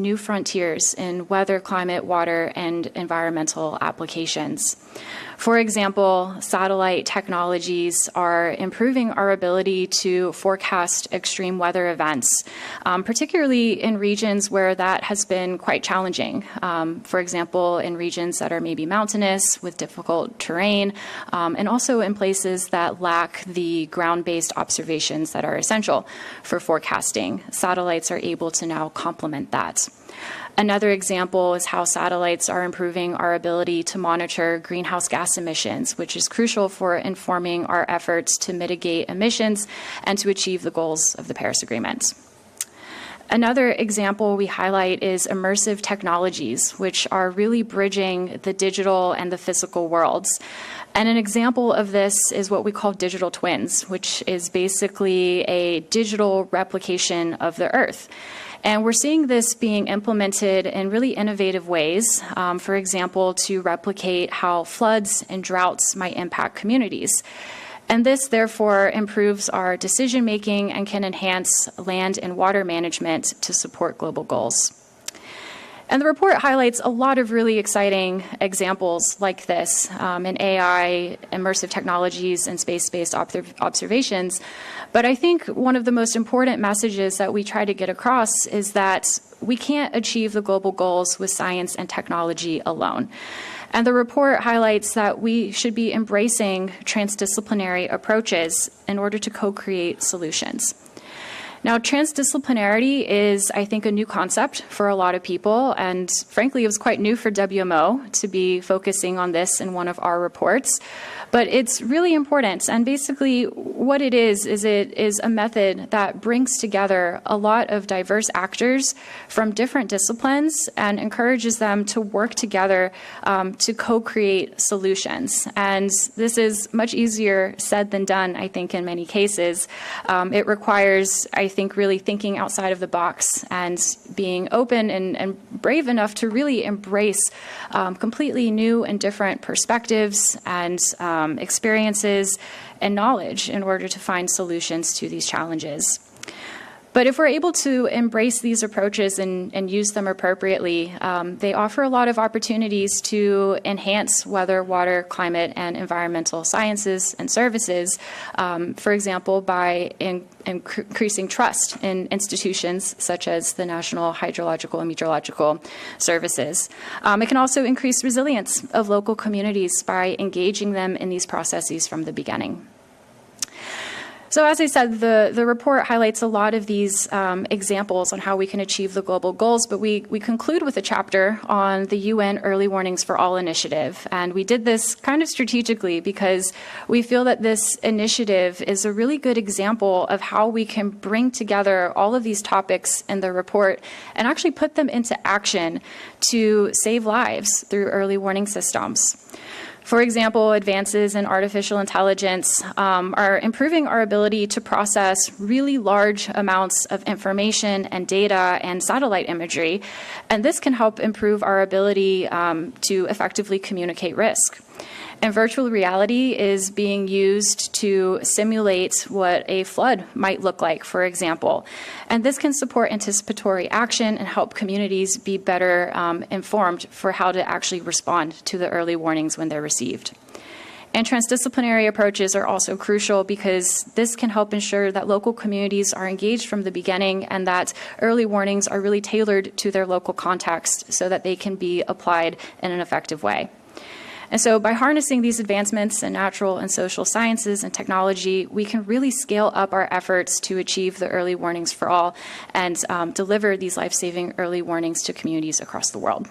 new frontiers in weather, climate, water, and environmental applications. For example, satellite technologies are improving our ability to forecast extreme weather events, particularly in regions where that has been quite challenging. For example, in regions that are maybe mountainous with difficult terrain, and also in places that lack the ground-based observations that are essential for forecasting. Satellites are able to now complement that. Another example is how satellites are improving our ability to monitor greenhouse gas emissions, which is crucial for informing our efforts to mitigate emissions and to achieve the goals of the Paris Agreement. Another example we highlight is immersive technologies, which are really bridging the digital and the physical worlds. And an example of this is what we call digital twins, which is basically a digital replication of the Earth. And we're seeing this being implemented in really innovative ways, for example, to replicate how floods and droughts might impact communities. And this, therefore, improves our decision-making and can enhance land and water management to support global goals. And the report highlights a lot of really exciting examples like this in AI, immersive technologies, and space-based observations. But I think one of the most important messages that we try to get across is that we can't achieve the global goals with science and technology alone. And the report highlights that we should be embracing transdisciplinary approaches in order to co-create solutions. Now, transdisciplinarity is, I think, a new concept for a lot of people, and frankly, it was quite new for WMO to be focusing on this in one of our reports. But it's really important, and basically what it is it is a method that brings together a lot of diverse actors from different disciplines and encourages them to work together to co-create solutions. And this is much easier said than done, I think, in many cases. It requires, I think, really thinking outside of the box and being open and brave enough to really embrace completely new and different perspectives and experiences and knowledge in order to find solutions to these challenges. But if we're able to embrace these approaches and use them appropriately, they offer a lot of opportunities to enhance weather, water, climate, and environmental sciences and services, for example, by increasing trust in institutions such as the National Hydrological and Meteorological Services. It can also increase resilience of local communities by engaging them in these processes from the beginning. So as I said, the report highlights a lot of these examples on how we can achieve the global goals, but we conclude with a chapter on the UN Early Warnings for All initiative. And we did this kind of strategically because we feel that this initiative is a really good example of how we can bring together all of these topics in the report and actually put them into action to save lives through early warning systems. For example, advances in artificial intelligence are improving our ability to process really large amounts of information and data and satellite imagery, and this can help improve our ability to effectively communicate risk. And virtual reality is being used to simulate what a flood might look like, for example. And this can support anticipatory action and help communities be better informed for how to actually respond to the early warnings when they're received. And transdisciplinary approaches are also crucial because this can help ensure that local communities are engaged from the beginning and that early warnings are really tailored to their local context so that they can be applied in an effective way. And so by harnessing these advancements in natural and social sciences and technology, we can really scale up our efforts to achieve the early warnings for all and deliver these life-saving early warnings to communities across the world.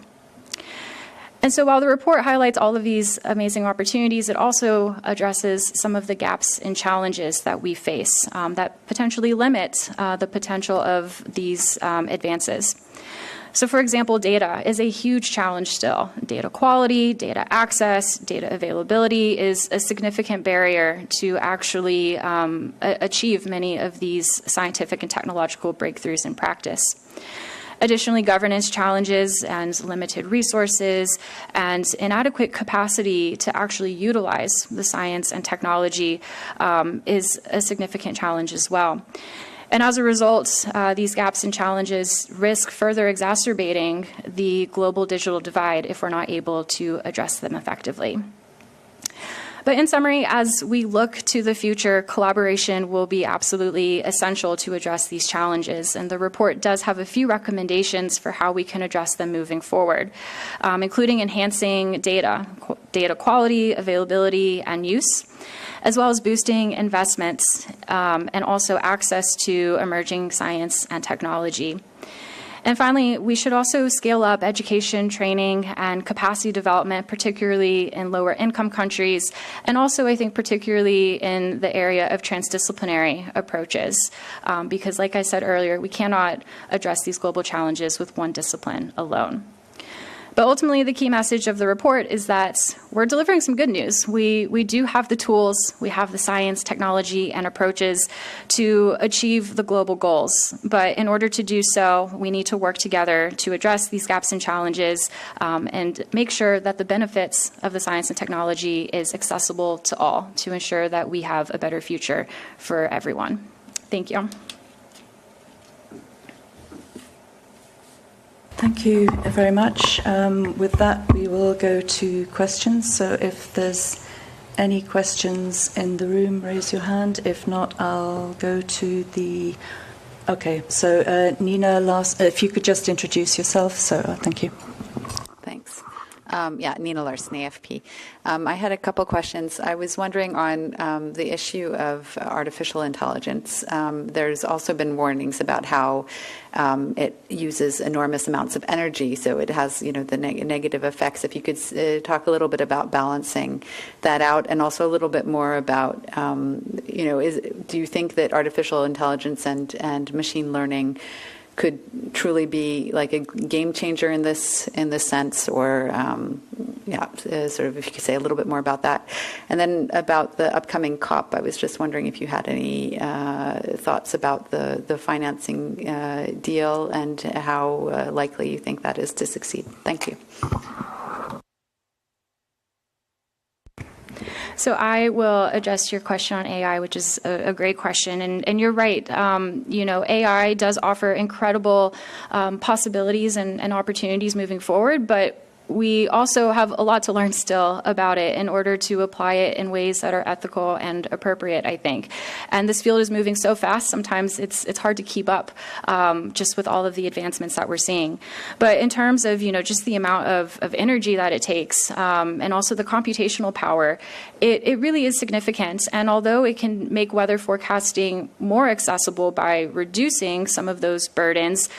And so while the report highlights all of these amazing opportunities, it also addresses some of the gaps and challenges that we face that potentially limit the potential of these advances. So for example, data is a huge challenge still. Data quality, data access, data availability is a significant barrier to actually achieve many of these scientific and technological breakthroughs in practice. Additionally, governance challenges and limited resources and inadequate capacity to actually utilize the science and technology is a significant challenge as well. And as a result, these gaps and challenges risk further exacerbating the global digital divide if we're not able to address them effectively. But in summary, as we look to the future, collaboration will be absolutely essential to address these challenges. And the report does have a few recommendations for how we can address them moving forward, including enhancing data quality, availability, and use, as well as boosting investments and also access to emerging science and technology. And finally, we should also scale up education, training, and capacity development, particularly in lower income countries, and also I think particularly in the area of transdisciplinary approaches, because like I said earlier, we cannot address these global challenges with one discipline alone. But ultimately, the key message of the report is that we're delivering some good news. We do have the tools, we have the science, technology, and approaches to achieve the global goals. But in order to do so, we need to work together to address these gaps and challenges and make sure that the benefits of the science and technology is accessible to all to ensure that we have a better future for everyone. Thank you. Thank you very much. With that, we will go to questions. So if there's any questions in the room, raise your hand. If not, I'll go to the... Okay, so Nina, if you could just introduce yourself. So thank you. Thanks. Nina Larson, AFP. I had a couple questions. I was wondering on the issue of artificial intelligence. There's also been warnings about how it uses enormous amounts of energy, so it has, the negative effects. If you could talk a little bit about balancing that out, and also a little bit more about, do you think that artificial intelligence and machine learning could truly be like a game changer in this sense, or sort of if you could say a little bit more about that. And then about the upcoming COP, I was just wondering if you had any thoughts about the financing deal and how likely you think that is to succeed. Thank you. So I will address your question on AI, which is a great question. And you're right. AI does offer incredible possibilities and opportunities moving forward, but we also have a lot to learn still about it in order to apply it in ways that are ethical and appropriate, I think. And this field is moving so fast, sometimes it's hard to keep up just with all of the advancements that we're seeing. But in terms of, just the amount of energy that it takes and also the computational power, it really is significant. And although it can make weather forecasting more accessible by reducing some of those burdens,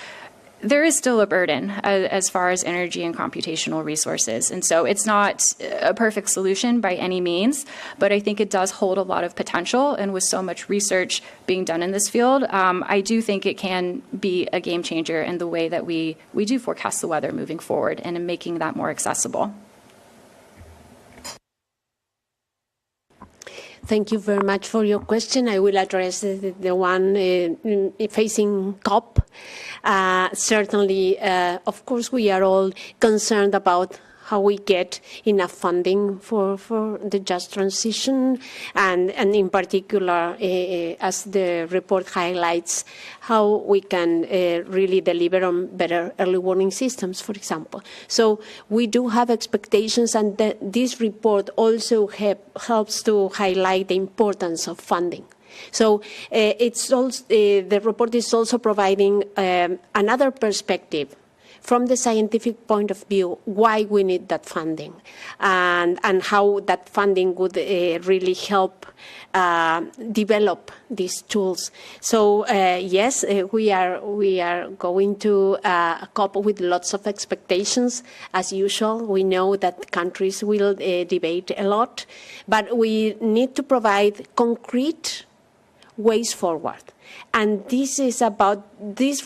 there is still a burden as far as energy and computational resources. And so it's not a perfect solution by any means, but I think it does hold a lot of potential. And with so much research being done in this field, I do think it can be a game changer in the way that we do forecast the weather moving forward and in making that more accessible. Thank you very much for your question. I will address the one facing COP. Certainly, of course, we are all concerned about how we get enough funding for the just transition, and in particular, as the report highlights, how we can really deliver on better early warning systems, for example. So we do have expectations, and this report also helps to highlight the importance of funding. So it's also, the report is also providing another perspective from the scientific point of view, why we need that funding, and how that funding would really help develop these tools. So yes, we are going to COP with lots of expectations. As usual, we know that countries will debate a lot, but we need to provide concrete ways forward. And this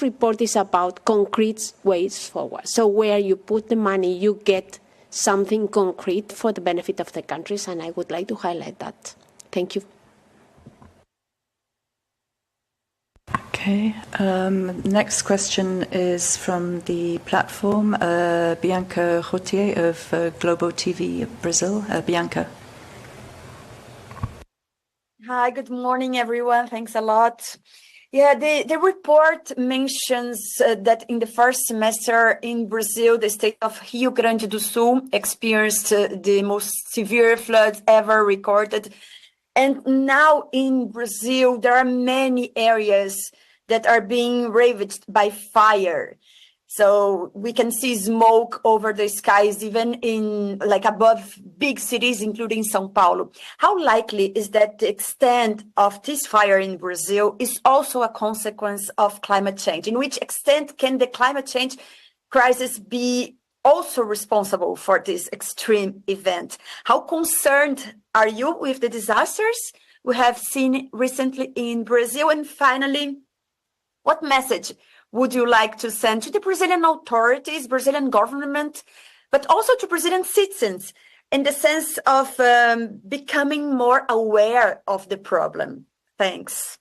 report is about concrete ways forward. So where you put the money, you get something concrete for the benefit of the countries, and I would like to highlight that. Thank you. Okay. Next question is from the platform, Bianca Rotier of Globo TV Brazil. Bianca. Hi, good morning, everyone. Thanks a lot. Yeah, the report mentions that in the first semester in Brazil, the state of Rio Grande do Sul experienced the most severe floods ever recorded. And now in Brazil, there are many areas that are being ravaged by fire. So we can see smoke over the skies, even in like above big cities, including São Paulo. How likely is that the extent of this fire in Brazil is also a consequence of climate change? In which extent can the climate change crisis be also responsible for this extreme event? How concerned are you with the disasters we have seen recently in Brazil? And finally, what message would you like to send to the Brazilian authorities, Brazilian government, but also to Brazilian citizens in the sense of becoming more aware of the problem? Thanks.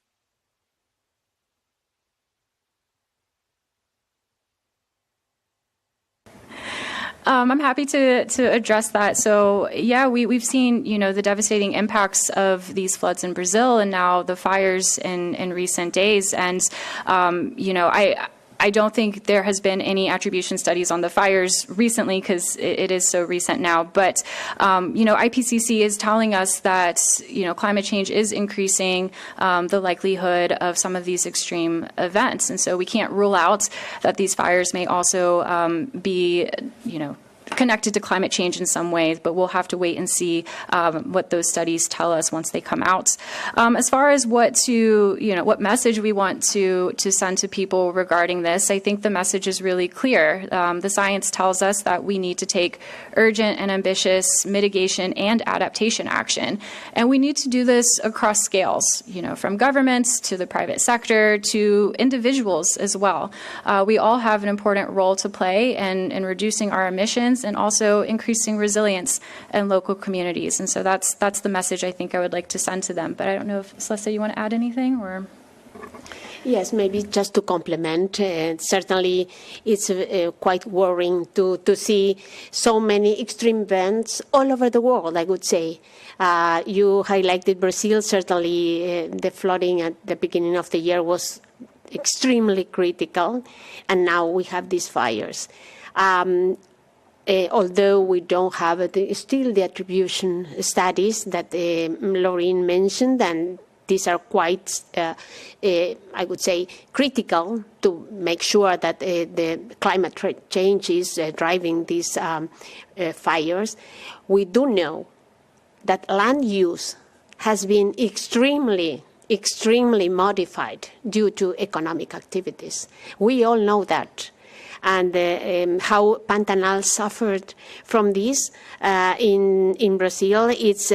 I'm happy to address that. So, yeah, we've seen, the devastating impacts of these floods in Brazil and now the fires in recent days. And, I don't think there has been any attribution studies on the fires recently because it is so recent now. But, IPCC is telling us that, climate change is increasing the likelihood of some of these extreme events. And so we can't rule out that these fires may also be, connected to climate change in some ways, but we'll have to wait and see what those studies tell us once they come out. As far as what message we want to send to people regarding this, I think the message is really clear. The science tells us that we need to take urgent and ambitious mitigation and adaptation action, and we need to do this across scales, from governments to the private sector to individuals as well. We all have an important role to play in reducing our emissions and also increasing resilience in local communities. And so that's the message I think I would like to send to them. But I don't know if, Celeste, you want to add anything? Or Yes, maybe just to complement, certainly it's quite worrying to see so many extreme events all over the world, I would say. You highlighted Brazil. Certainly the flooding at the beginning of the year was extremely critical, and now we have these fires. Although we don't have still the attribution studies that Lauren mentioned, and these are quite, I would say, critical to make sure that the climate change is driving these fires. We do know that land use has been extremely modified due to economic activities. We all know that. And how Pantanal suffered from this in Brazil, it's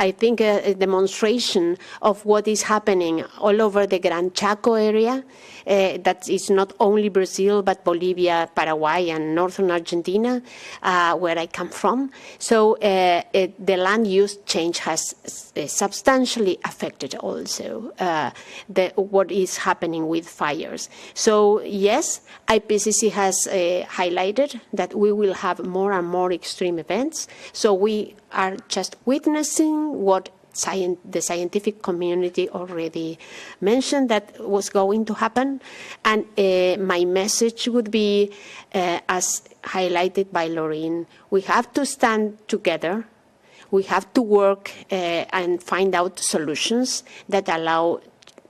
I think a demonstration of what is happening all over the Gran Chaco area. That is not only Brazil, but Bolivia, Paraguay, and northern Argentina, where I come from. So the land use change has substantially affected also what is happening with fires. So yes, IPCC has highlighted that we will have more and more extreme events. So we are just witnessing what the scientific community already mentioned that was going to happen. And my message would be, as highlighted by Lauren, we have to stand together. We have to work and find out solutions that allow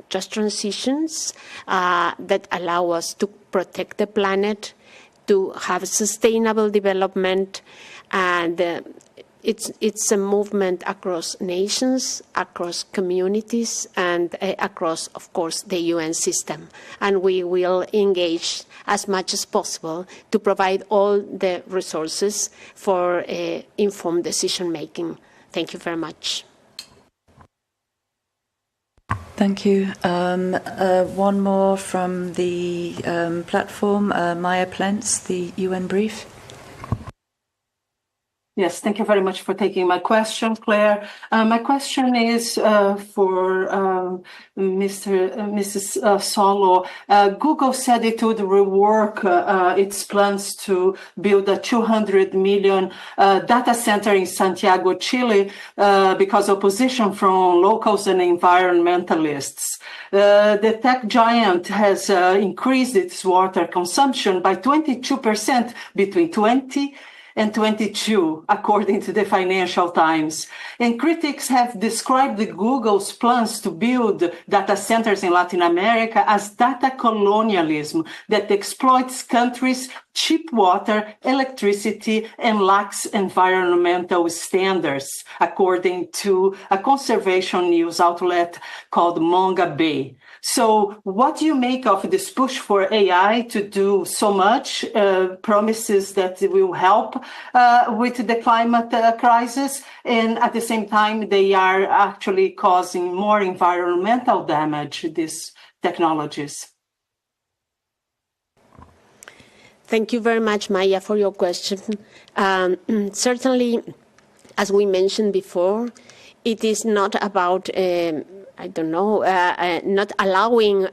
just transitions, that allow us to protect the planet, to have sustainable development, and it's a movement across nations, across communities, and across, of course, the UN system. And we will engage as much as possible to provide all the resources for informed decision-making. Thank you very much. Thank you. One more from the platform, Maya Plentz, the UN brief. Yes, thank you very much for taking my question, Claire. My question is for Mrs. Saulo. Google said it would rework its plans to build a 200 million data center in Santiago, Chile, because opposition from locals and environmentalists. The tech giant has increased its water consumption by 22% between 20 and 22, according to the Financial Times. And critics have described Google's plans to build data centers in Latin America as data colonialism that exploits countries' cheap water, electricity, and lacks environmental standards, according to a conservation news outlet called Manga Bay. So what do you make of this push for AI to do so much, promises that it will help with the climate crisis, and at the same time they are actually causing more environmental damage, these technologies? Thank you very much, Maya, for your question. Certainly, as we mentioned before, it is not about not allowing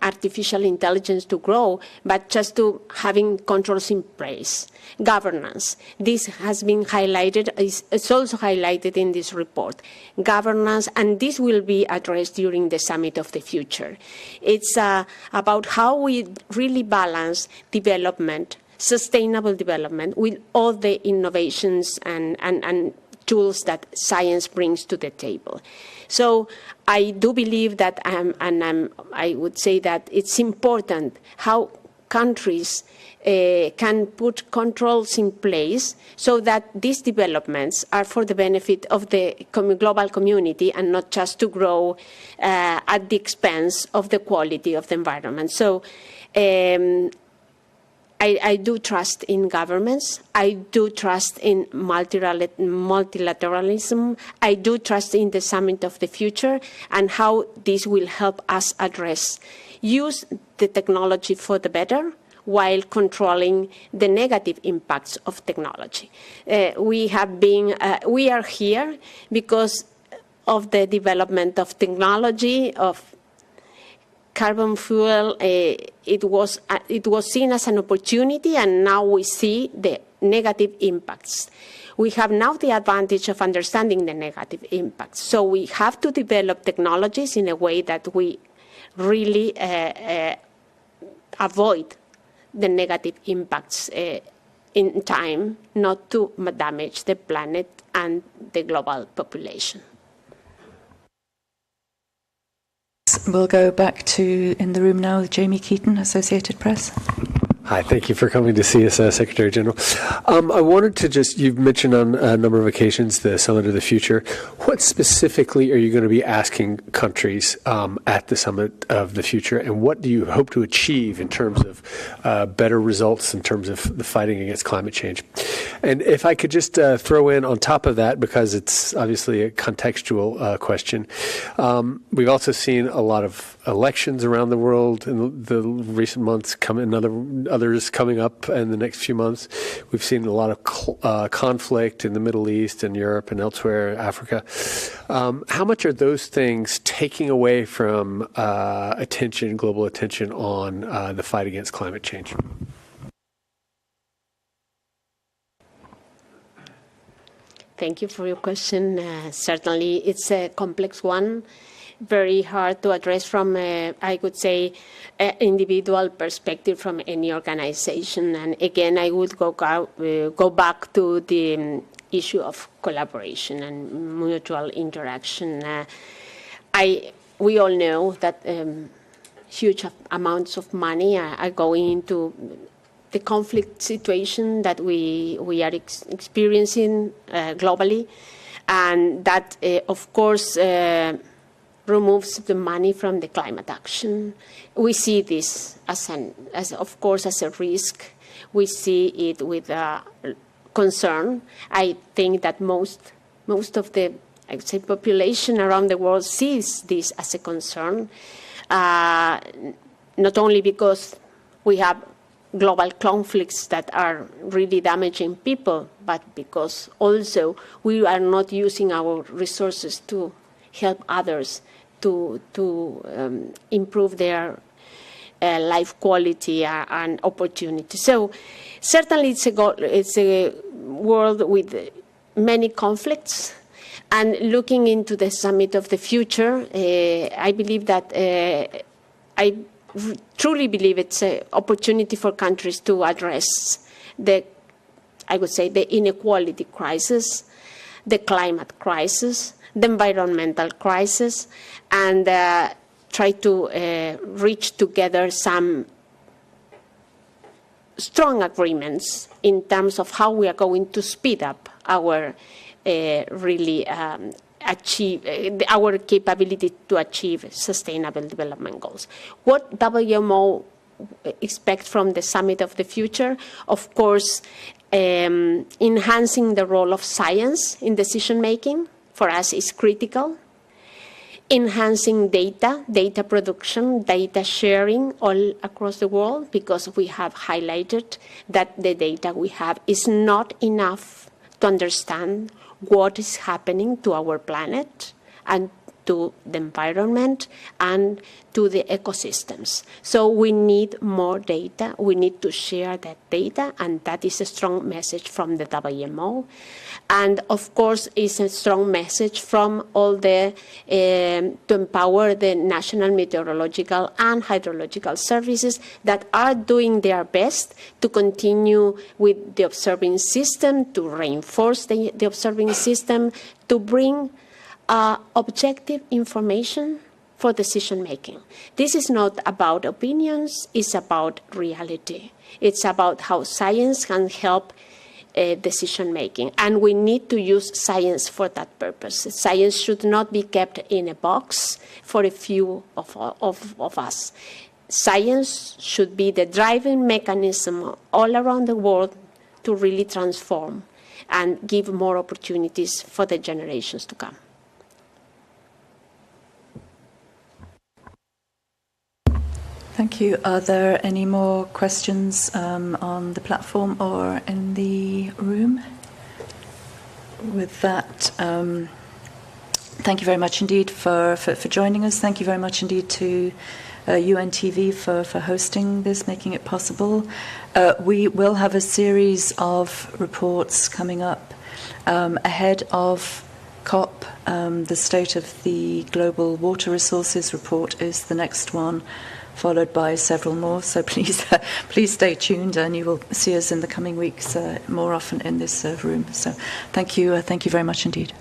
artificial intelligence to grow, but just to having controls in place, governance. This has been highlighted, it's also highlighted in this report, governance, and this will be addressed during the Summit of the Future. It's about how we really balance development, sustainable development, with all the innovations and tools that science brings to the table. So I do believe that, I would say that it's important how countries can put controls in place so that these developments are for the benefit of the global community and not just to grow at the expense of the quality of the environment. So I do trust in governments. I do trust in multilateralism. I do trust in the Summit of the Future and how this will help us use the technology for the better while controlling the negative impacts of technology. We are here because of the development of technology, of carbon fuel. It was seen as an opportunity, and now we see the negative impacts. We have now the advantage of understanding the negative impacts. So we have to develop technologies in a way that we really avoid the negative impacts in time, not to damage the planet and the global population. We'll go back to in the room now with Jamie Keaton, Associated Press. Hi, thank you for coming to see us, Secretary General. I wanted to you've mentioned on a number of occasions the Summit of the Future. What specifically are you going to be asking countries at the Summit of the Future, and what do you hope to achieve in terms of better results in terms of the fighting against climate change? And if I could just throw in on top of that, because it's obviously a contextual question, we've also seen a lot of elections around the world in the recent months, others coming up in the next few months. We've seen a lot of conflict in the Middle East and Europe and elsewhere, Africa. How much are those things taking away from global attention on the fight against climate change? Thank you for your question. Certainly, it's a complex one, very hard to address from, I would say, individual perspective from any organization. And again, I would go back to the issue of collaboration and mutual interaction. We all know that huge amounts of money are going into the conflict situation that we are experiencing globally, and that, of course, removes the money from the climate action. We see this as a risk. We see it with concern. I think that most of the population around the world sees this as a concern, not only because we have global conflicts that are really damaging people, but because also we are not using our resources to help others to improve their life quality and opportunity. So certainly it's a world with many conflicts. And looking into the summit of the future, I believe that I truly believe it's an opportunity for countries to address the inequality crisis, the climate crisis, the environmental crisis, and try to reach together some strong agreements in terms of how we are going to speed up our our capability to achieve sustainable development goals. What WMO expects from the Summit of the Future? Of course, enhancing the role of science in decision-making for us is critical. Enhancing data production, data sharing all across the world, because we have highlighted that the data we have is not enough to understand what is happening to our planet and to the environment and to the ecosystems. So we need more data. We need to share that data, and that is a strong message from the WMO. And of course, it's a strong message from all the, to empower the national meteorological and hydrological services that are doing their best to continue with the observing system, to reinforce the observing system, to bring objective information for decision making. This is not about opinions, it's about reality. It's about how science can help decision making. And we need to use science for that purpose. Science should not be kept in a box for a few of us. Science should be the driving mechanism all around the world to really transform and give more opportunities for the generations to come. Thank you. Are there any more questions on the platform or in the room? With that, thank you very much indeed for joining us. Thank you very much indeed to UNTV for hosting this, making it possible. We will have a series of reports coming up ahead of COP. The State of the Global Water Resources report is the next one, followed by several more. So please stay tuned, and you will see us in the coming weeks more often in this room. So thank you very much indeed.